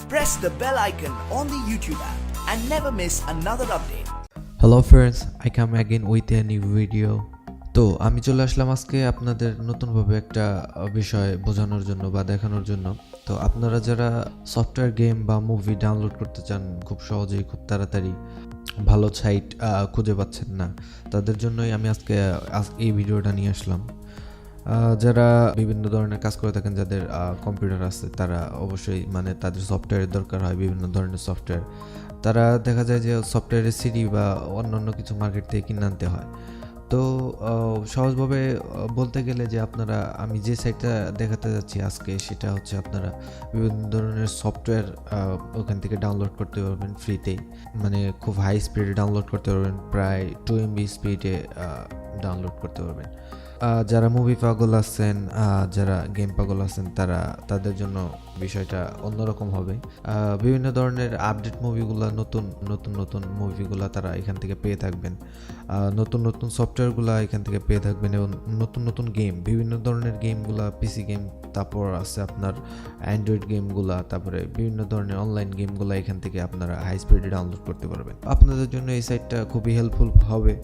Press the bell icon on the YouTube app and never miss another update. Hello friends, I come again with a new video. তো আমি চলে আসলাম আজকে আপনাদের নতুনভাবে একটা বিষয় বোঝানোর জন্য বা দেখানোর জন্য। তো আপনারা যারা সফটওয়্যার গেম বা মুভি ডাউনলোড করতে চান খুব সহজেই খুব তাড়াতাড়ি ভালো সাইট খুঁজে পাচ্ছেন না, তাদের জন্যই আমি আজকে এই ভিডিওটা নিয়ে আসলাম। যারা বিভিন্ন ধরনের কাজ করে থাকেন, যাদের কম্পিউটার আছে, তারা অবশ্যই মানে তাদের সফটওয়্যারের দরকার হয়, বিভিন্ন ধরনের সফটওয়্যার। তারা দেখা যায় যে সফটওয়্যারের সিডি বা অন্যান্য কিছু মার্কেট থেকে কিনে আনতে হয়। তো সহজভাবে বলতে গেলে যে আপনারা আমি যে সাইটটা দেখাতে যাচ্ছি আজকে, সেটা হচ্ছে আপনারা বিভিন্ন ধরনের সফটওয়্যার ওখান থেকে ডাউনলোড করতে পারবেন ফ্রিতেই, মানে খুব হাই স্পিডে ডাউনলোড করতে পারবেন, প্রায় 2 MB স্পিডে ডাউনলোড করতে পারবেন। যারা মুভি পাগল আছেন, যারা গেম পাগল আছেন, তাদের জন্য বিষয়টা অন্যরকম হবে। বিভিন্ন ধরনের আপডেট মুভিগুলো, নতুন মুভিগুলো তারা এখান থেকে পেয়ে থাকবেন, নতুন সফটওয়্যারগুলো এখান থেকে পেয়ে থাকবেন, এবং নতুন গেম, বিভিন্ন ধরনের গেমগুলো, পিসি গেম, তারপর আছে আপনার অ্যান্ড্রয়েড গেমগুলা, তারপরে বিভিন্ন ধরনের অনলাইন গেমগুলো এখান থেকে আপনারা হাই স্পিডে ডাউনলোড করতে পারবেন। আপনাদের জন্য এই সাইটটা খুবই হেল্পফুল হবে।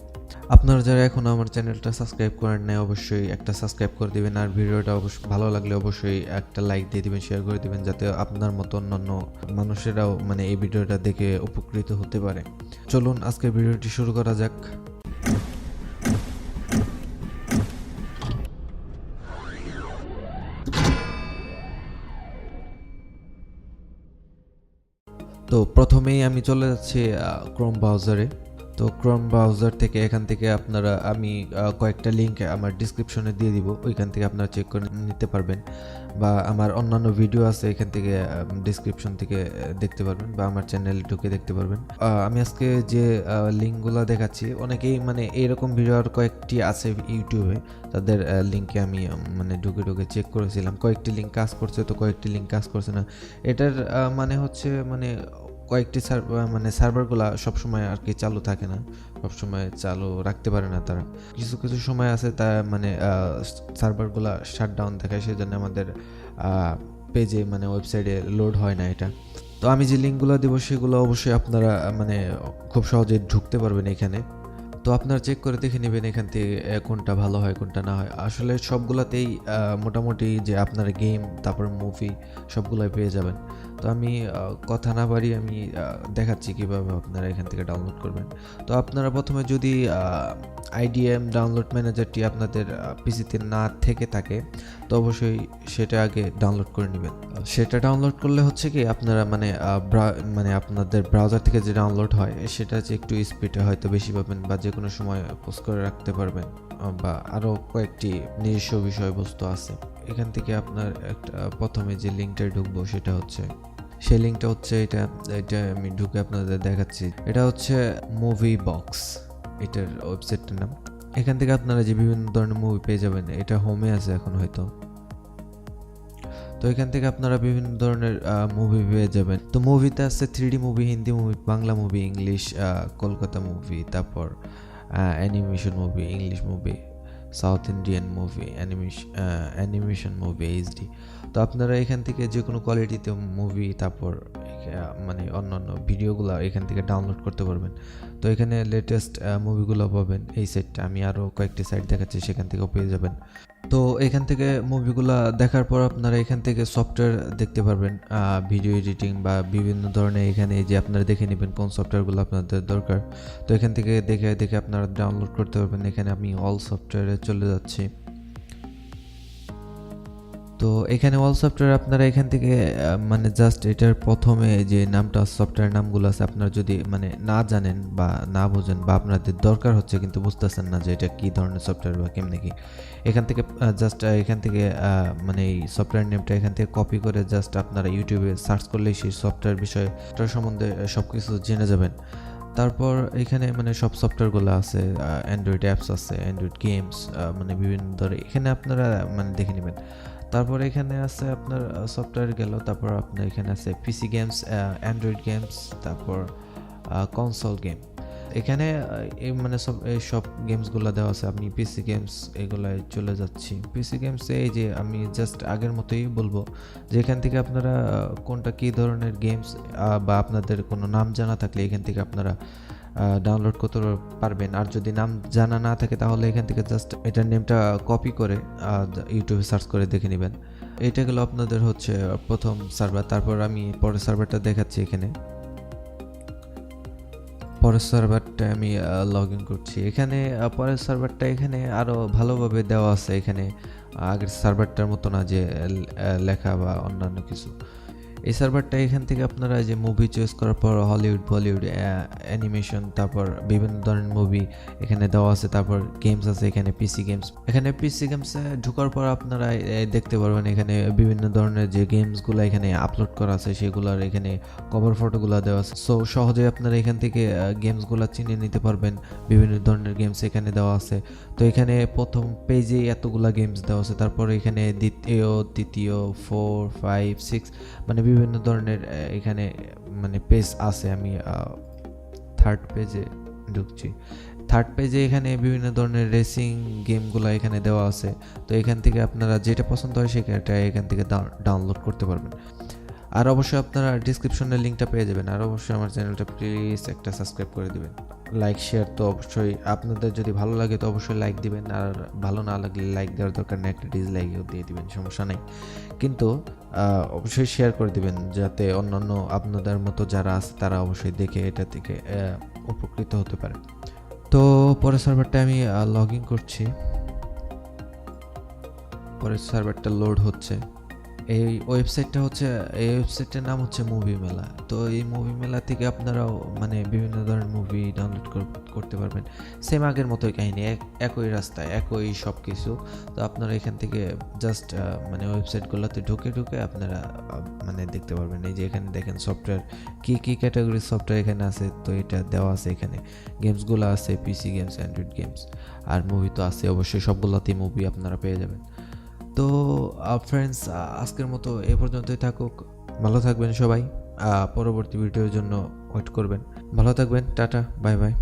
আপনারা যারা এখন আমার চ্যানেলটা সাবস্ক্রাইব করেন নাই, অবশ্যই একটা সাবস্ক্রাইব করে দিবেন, আর ভিডিওটা অবশ্যই ভালো লাগলে অবশ্যই একটা লাইক দিয়ে দিবেন, শেয়ার করে দিবেন, যাতে আপনার মতো অন্যান্য মানুষেরাও মানে এই ভিডিওটা দেখে উপকৃত হতে পারে। চলুন আজকের ভিডিওটি শুরু করা যাক। তো প্রথমেই আমি চলে যাচ্ছি ক্রোম ব্রাউজারে। তো ক্রোম ব্রাউজার থেকে এখান থেকে আপনারা আমি কয়েকটা লিঙ্ক আমার ডিসক্রিপশনে দিয়ে দিব, ওইখান থেকে আপনারা চেক করে নিতে পারবেন, বা আমার অন্যান্য ভিডিও আছে এখান থেকে ডিসক্রিপশন থেকে দেখতে পারবেন, বা আমার চ্যানেলে ঢুকে দেখতে পারবেন। আমি আজকে যে লিঙ্কগুলো দেখাচ্ছি, অনেকেই মানে এইরকম ভিডিও আর কয়েকটি আছে ইউটিউবে, তাদের লিঙ্কে আমি মানে ঢুকে চেক করেছিলাম, কয়েকটি লিঙ্ক কাজ করছে, তো কয়েকটি লিঙ্ক কাজ করছে না। এটার মানে হচ্ছে মানে কয়েকটি সার্ভারগুলো সবসময় আর কি চালু থাকে না, সবসময় চালু রাখতে পারে না তারা, কিছু সময় আছে তা মানে সার্ভারগুলো শাটডাউন দেখায়, সেই জন্য আমাদের পেজে মানে ওয়েবসাইটে লোড হয় না এটা। তো আমি যে লিঙ্কগুলো দেবো সেগুলো অবশ্যই আপনারা মানে খুব সহজে ঢুকতে পারবেন এখানে। তো আপনারা চেক করে দেখে নেবেন এখান থেকে কোনটা ভালো হয় কোনটা না হয়। আসলে সবগুলাতেই মোটামুটি যে আপনারা গেম, তারপর মুভি সবগুলোই পেয়ে যাবেন। তো আমি কথা না বাড়ি আমি দেখাচ্ছি কীভাবে আপনারা এখান থেকে ডাউনলোড করবেন। তো আপনারা প্রথমে যদি আইডিএম ডাউনলোড ম্যানেজারটি আপনাদের পিসিতে না থেকে থাকে, তো অবশ্যই সেটা আগে ডাউনলোড করে নেবেন। সেটা ডাউনলোড করলে হচ্ছে কি আপনারা মানে আপনাদের ব্রাউজার থেকে যে ডাউনলোড হয় সেটা যে একটু স্পিডে হয়তো বেশি পাবেন, বা যে কোনো সময় পোস্ট করে রাখতে পারবেন, বা আরও কয়েকটি নিজস্ব বিষয়বস্তু আছে। এখান থেকে আপনার একটা প্রথমে যে লিঙ্কটায় ঢুকবো সেটা হচ্ছে, সেই লিঙ্কটা হচ্ছে এটা আমি ঢুকে আপনাদের দেখাচ্ছি। এটা হচ্ছে মুভি বক্স, এটার ওয়েবসাইটটার নাম। এখান থেকে আপনারা যে বিভিন্ন ধরনের মুভি পেয়ে যাবেন, এটা হোমে আছে এখন হয়তো। তো এখান থেকে আপনারা বিভিন্ন ধরনের মুভি পেয়ে যাবেন। তো মুভিতে আছে 3D movie, Hindi movie, Bangla movie, English, Kolkata movie, তারপর animation movie, English movie, South Indian movie, animation movie, HD. তো আপনারা এখান থেকে যে কোনো কোয়ালিটিতে মুভি, তারপর মানে অন্যান্য ভিডিওগুলো এখান থেকে ডাউনলোড করতে পারবেন। তো এখানে লেটেস্ট মুভিগুলো পাবেন। এই সাইটটা আমি আরও কয়েকটি সাইট দেখাচ্ছি, সেখান থেকেও পেয়ে যাবেন। তো এখান থেকে মুভিগুলো দেখার পর আপনারা এখান থেকে সফটওয়্যার দেখতে পারবেন, ভিডিও এডিটিং বা বিভিন্ন ধরনের। এখানে যে আপনারা দেখে নেবেন কোন সফটওয়্যারগুলো আপনাদের দরকার। তো এখান থেকে দেখে আপনারা ডাউনলোড করতে পারবেন। এখানে আমি অল সফটওয়্যারে চলে যাচ্ছি। তো এখানে অল সফটওয়্যার আপনারা এখান থেকে মানে জাস্ট এটার প্রথমে যে নামটা, সফটওয়্যার নামগুলো আছে, আপনারা যদি মানে না জানেন বা না বোঝেন, বা আপনাদের দরকার হচ্ছে কিন্তু বুঝতেছেন না যে এটা কী ধরনের সফটওয়্যার বা কেমনি কি, এখান থেকে জাস্ট এখান থেকে মানে এই সফটওয়্যার নেমটা এখান থেকে কপি করে জাস্ট আপনারা ইউটিউবে সার্চ করলেই সেই সফটওয়্যার বিষয়টার সম্বন্ধে সব কিছু জেনে যাবেন। তারপর এখানে মানে সব সফটওয়্যারগুলো আছে, অ্যান্ড্রয়েড অ্যাপস আছে, অ্যান্ড্রয়েড গেমস, মানে বিভিন্ন ধরনের এখানে আপনারা মানে দেখে নেবেন। তারপর এখানে আছে আপনার সফটওয়্যার গেল, তারপর আপনার এখানে আছে পিসি গেমস, অ্যান্ড্রয়েড গেমস, তারপর কনসোল গেম। এখানে মানে সব গেমসগুলো দেওয়া আছে। আমি পিসি গেমস এগুলায় চলে যাচ্ছি। পিসি গেমসে এই যে আমি জাস্ট আগের মতোই বলবো যে এখান থেকে আপনারা কোনটা কী ধরনের গেমস বা আপনাদের কোনো নাম জানা থাকলে এখান থেকে আপনারা ডাউনলোড করতে পারবেন। আর যদি নাম জানা না থাকে তাহলে এখান থেকে জাস্ট এটার নেমটা কপি করে ইউটিউবে সার্চ করে দেখে নেবেন। এটা গেল আপনাদের হচ্ছে প্রথম সার্ভার। তারপর আমি পরের সার্ভারটা দেখাচ্ছি। এখানে পরের সার্ভারটা আমি লগ ইন করছি। এখানে পরের সার্ভারটা এখানে আরও ভালোভাবে দেওয়া আছে। এখানে আগের সার্ভারটার মতো না যে লেখা বা অন্যান্য কিছু। এই সার্ভারটা এখান থেকে আপনারা যে মুভি চয়েস করার পর হলিউড, বলিউড, অ্যানিমেশন, তারপর বিভিন্ন ধরনের মুভি এখানে দেওয়া আছে। তারপর গেমস আছে এখানে পিসি গেমস। এখানে পিসি গেমসে ঢোকার পর আপনারা দেখতে পারবেন এখানে বিভিন্ন ধরনের যে গেমসগুলো এখানে আপলোড করা আছে সেগুলোর এখানে কভার ফটোগুলো দেওয়া আছে। সো সহজে আপনারা এখান থেকে গেমসগুলো চিনে নিতে পারবেন। বিভিন্ন ধরনের গেমস এখানে দেওয়া আছে। তো এখানে প্রথম পেজে এতগুলা গেমস দেওয়া আছে। তারপর এখানে দ্বিতীয়, তৃতীয়, 4, 5, 6 মানে বিভিন্ন ধরনের এখানে মানে পেজ আছে। আমি থার্ড পেজে ঢুকছি। থার্ড পেজে এখানে বিভিন্ন ধরনের রেসিং গেমগুলো এখানে দেওয়া আছে। তো এখান থেকে আপনারা যেটা পছন্দ হয় সেটা এখান থেকে ডাউনলোড করতে পারবেন। আর অবশ্যই আপনারা ডিসক্রিপশনের লিঙ্কটা পেয়ে যাবেন। আর অবশ্যই আমার চ্যানেলটা প্লিজ একটা সাবস্ক্রাইব করে দিবেন। লাইক শেয়ার তো অবশ্যই, আপনাদের যদি ভালো লাগে তো অবশ্যই লাইক দিবেন। আর ভালো না লাগলে লাইক দেওয়ার দরকার নেই, একটা ডিসলাইকও দিয়ে দিবেন, সমস্যা নেই। কিন্তু অবশ্যই শেয়ার করে দিবেন যাতে অন্যান্য আপনাদের মতো যারা আছে তারা অবশ্যই দেখে এটা থেকে উপকৃত হতে পারে। তো পরের সার্ভারটা আমি লগ ইন করছি। পরের সার্ভারটা লোড হচ্ছে। এই ওয়েবসাইটের নাম হচ্ছে মুভি মেলা। তো এই মুভি মেলা থেকে আপনারাও মানে বিভিন্ন ধরনের মুভি ডাউনলোড করতে পারবেন। সেম আগের মতোই কাহিনী, একই রাস্তায় একই সব কিছু। তো আপনারা এখান থেকে জাস্ট মানে ওয়েবসাইটগুলোতে ঢুকে আপনারা মানে দেখতে পারবেন। এই যে এখানে দেখেন সফটওয়্যার কী ক্যাটাগরির সফটওয়্যার এখানে আছে। তো এটা দেওয়া আছে। এখানে গেমসগুলো আছে, পিসি গেমস, অ্যান্ড্রয়েড গেমস, আর মুভি তো আছে অবশ্যই। সবগুলোতেই মুভি আপনারা পেয়ে যাবেন। তো ফ্রেন্ডস, আজকের মতো এ পর্যন্তই থাকুক। ভালো থাকবেন সবাই। পরবর্তী ভিডিওর জন্য ওয়েট করবেন। ভালো থাকবেন। Tata, bye bye.